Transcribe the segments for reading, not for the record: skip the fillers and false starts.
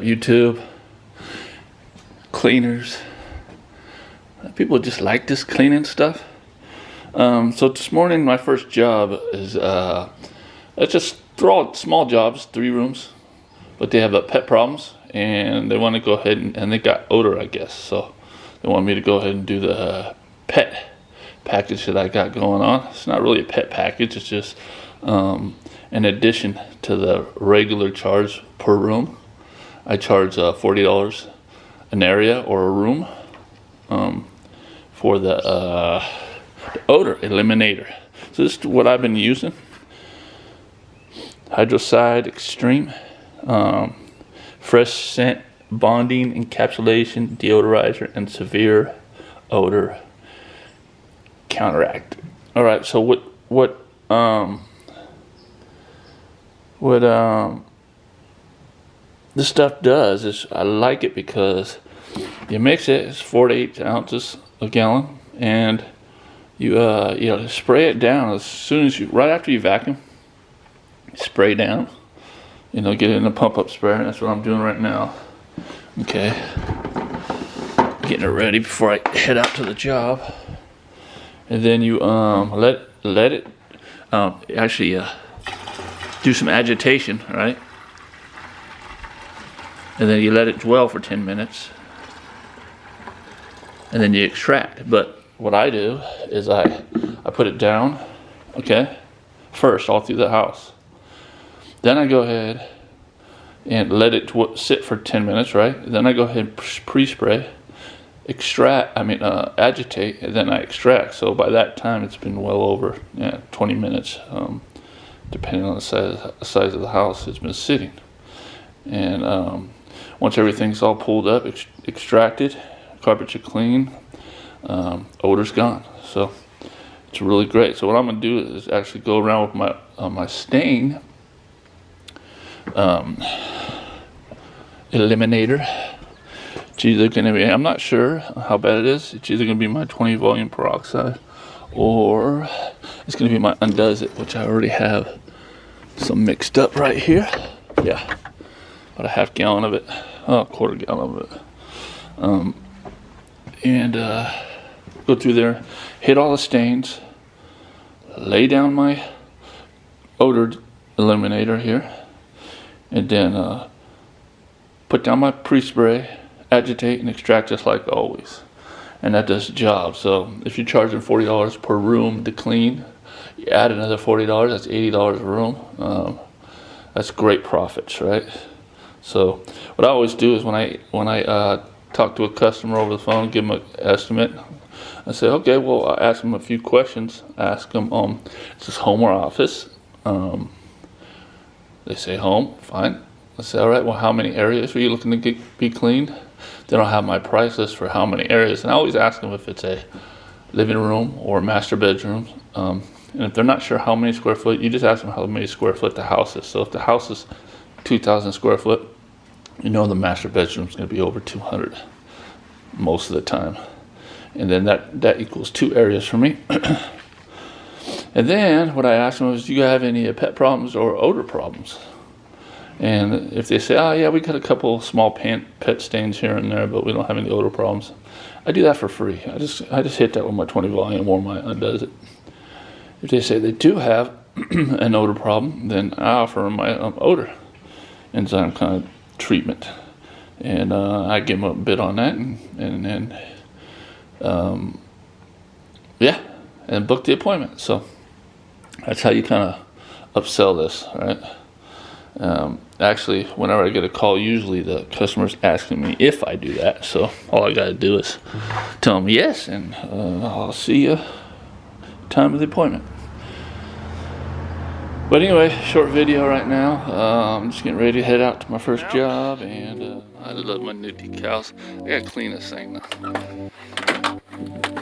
YouTube, cleaners. People just like this cleaning stuff. So this morning, my first job is it's just all small jobs, 3 rooms, but they have pet problems, and they want to go ahead and they got odor, I guess. So they want me to go ahead and do the pet package that I got going on. It's not really a pet package. It's just in addition to the regular charge per room. I charge $40 an area or a room for the odor eliminator. So this is what I've been using. Hydrocide Extreme, fresh scent, bonding, encapsulation, deodorizer, and severe odor counteract. All right, so what this stuff does is, I like it because you mix it. It's 4 to 8 ounces a gallon, and you spray it down as soon as right after you vacuum. Spray down, get it in a pump up sprayer. That's what I'm doing right now. Okay, getting it ready before I head out to the job. And then you let it actually do some agitation, right? And then you let it dwell for 10 minutes, and then you extract. But what I do is I put it down, okay, first all through the house. Then I go ahead and let it sit for 10 minutes, right? Then I go ahead and pre-spray, agitate, and then I extract. So by that time, it's been well over 20 minutes, depending on the size of the house it's been sitting. And once everything's all pulled up, extracted, carpets are clean, odor's gone. So it's really great. So what I'm gonna do is actually go around with my stain eliminator. It's either gonna be, I'm not sure how bad it is. It's either gonna be my 20 volume peroxide, or it's gonna be my Undoes It, which I already have some mixed up right here. Yeah, about a half gallon of it, a quarter gallon of it. And go through there, hit all the stains, lay down my odor eliminator here, and then put down my pre-spray, agitate, and extract just like always. And that does the job. So if you're charging $40 per room to clean, you add another $40, that's $80 a room. That's great profits, right? So what I always do is when I talk to a customer over the phone, give them an estimate, I say, okay, well, I ask them a few questions. Ask them, is this home or office? They say home, fine. I say, all right, well, how many areas are you looking to be cleaned? Then I'll have my price list for how many areas. And I always ask them if it's a living room or master bedroom. And if they're not sure how many square foot, you just ask them how many square foot the house is. So if the house is 2,000 square foot, the master bedroom is going to be over 200 most of the time. And then that equals 2 areas for me. And then what I ask them is, do you have any pet problems or odor problems? And if they say, oh yeah, we got a couple small pet stains here and there, but we don't have any odor problems, I do that for free. I just hit that with my 20 volume or my Undoes It. If they say they do have an odor problem, then I offer them my odor enzyme kind of treatment, and I give them a bit on that, and then book the appointment. So that's how you kind of upsell this, right? Actually, whenever I get a call, usually the customer's asking me if I do that. So all I got to do is tell them yes, and I'll see you time of the appointment. But anyway, short video right now. I'm just getting ready to head out to my first job, and I love my new decals. I gotta clean this thing now.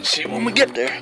See when we get there.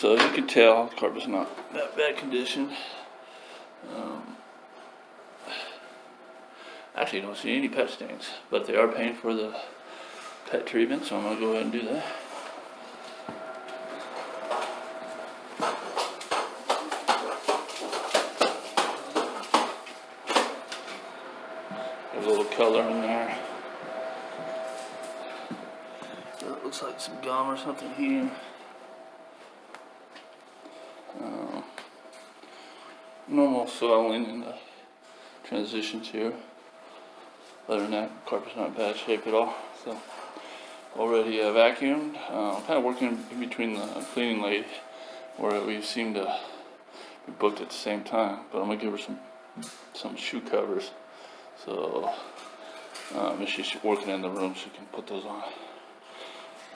So as you can tell, the carpet's not that bad condition. Actually, don't see any pet stains, but they are paying for the pet treatment, so I'm gonna go ahead and do that. There's a little color in there. That looks like some gum or something here. Normal swelling in the transitions here. Other than that, the carpet's not in bad shape at all. So already vacuumed. I'm kind of working in between the cleaning lady, where we seem to be booked at the same time. But I'm gonna give her some shoe covers. So if she's working in the room, she can put those on.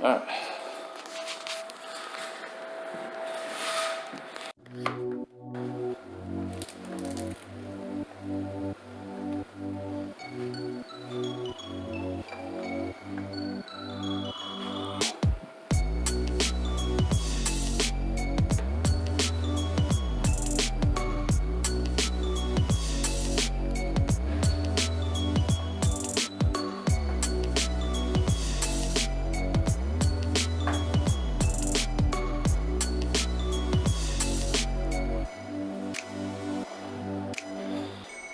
All right.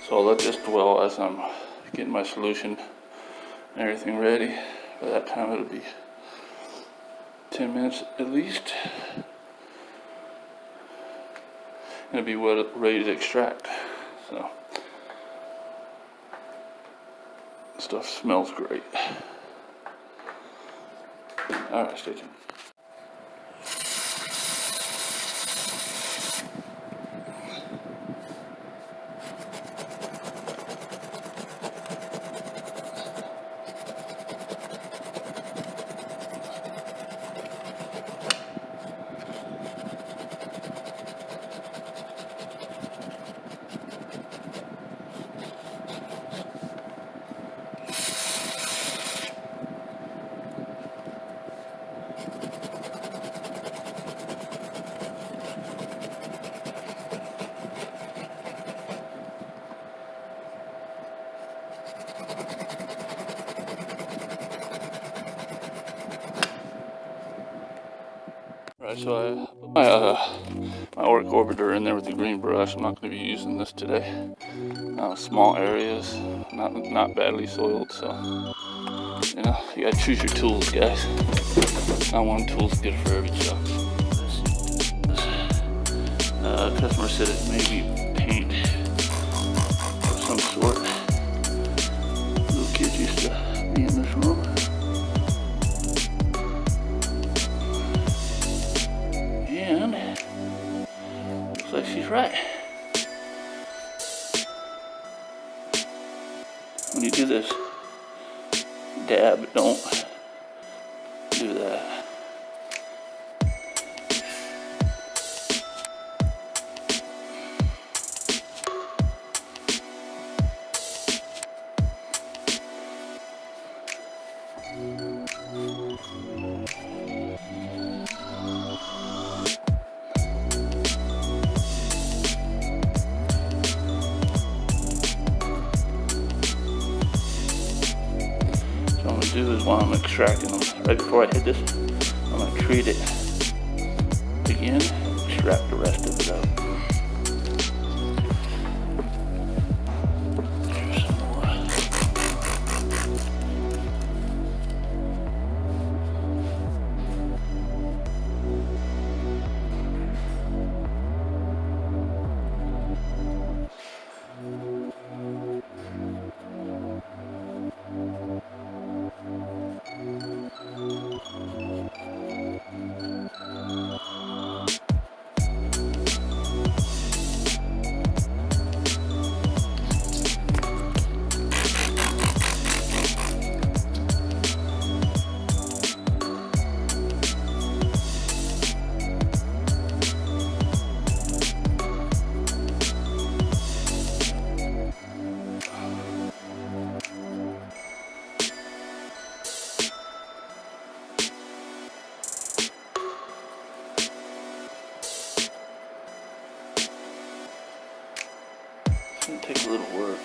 So I'll let this dwell as I'm getting my solution and everything ready. By that time it'll be 10 minutes at least. It'll be ready to extract. So stuff smells great. Alright, stay tuned. Alright, so I put my work orbiter in there with the green brush. I'm not going to be using this today. Small areas, not badly soiled, so you know, you gotta choose your tools, guys. Not one tool's good for every job. Customer said it may be paint of some sort. Little kids used to be in this room. And looks like she's right. When you do this dab, don't do that. Do is while I'm extracting them, right before I hit this, I'm going to treat it again and extract the rest of it out. Here's some more. Take a little work.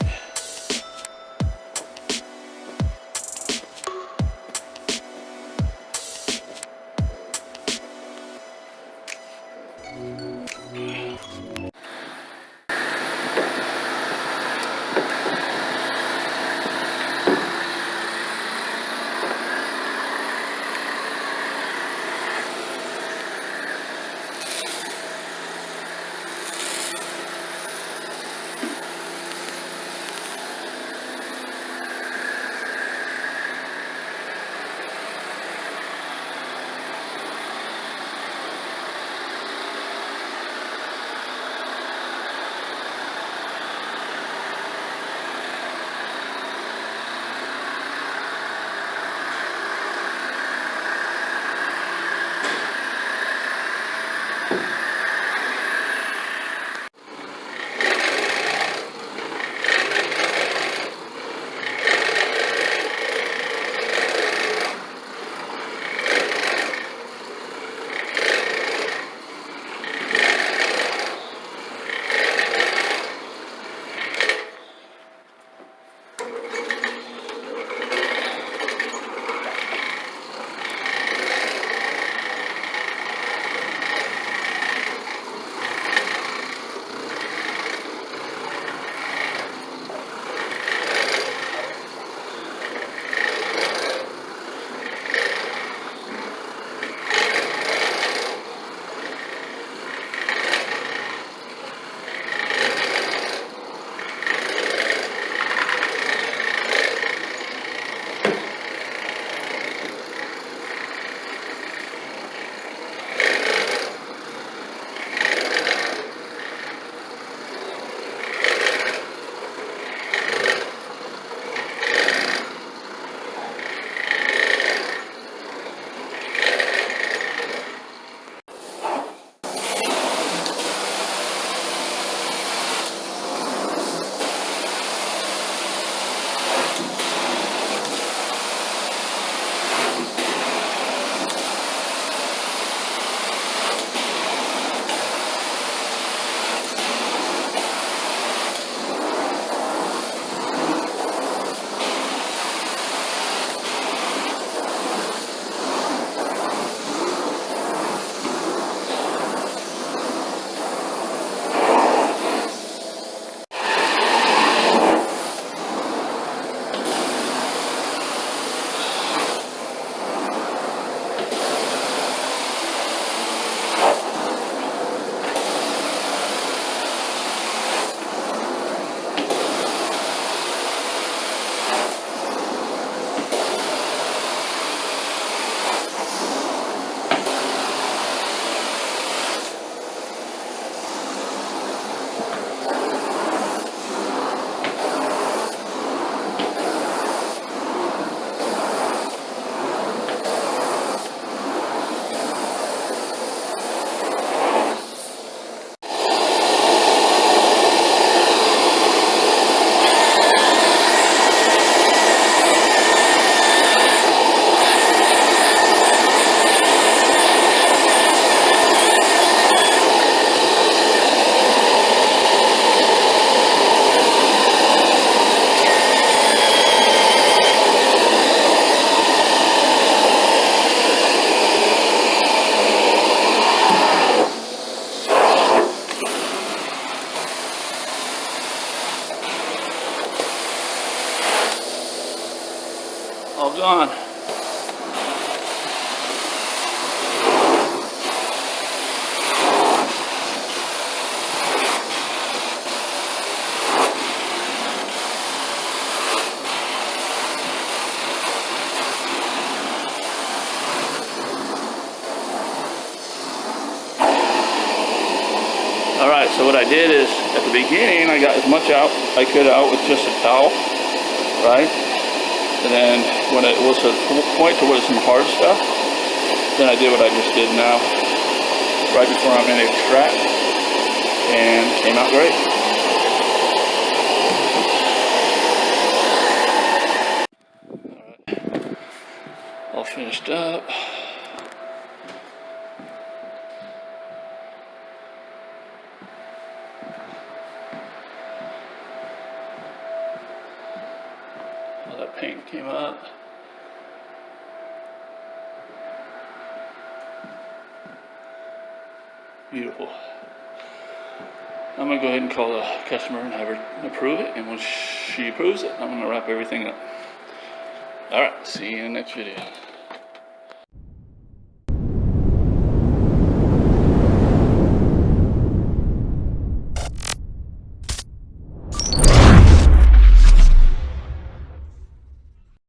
All gone. Alright, so what I did is, at the beginning, I got as much out I could out with just a towel, right? And then when it was a point to where some hard stuff, then I did what I just did now, right before I'm going to extract, and came out great. Alright, all finished up. that paint came up. Beautiful. I'm gonna go ahead and call the customer and have her approve it, and once she approves it, I'm gonna wrap everything up. Alright, see you in the next video.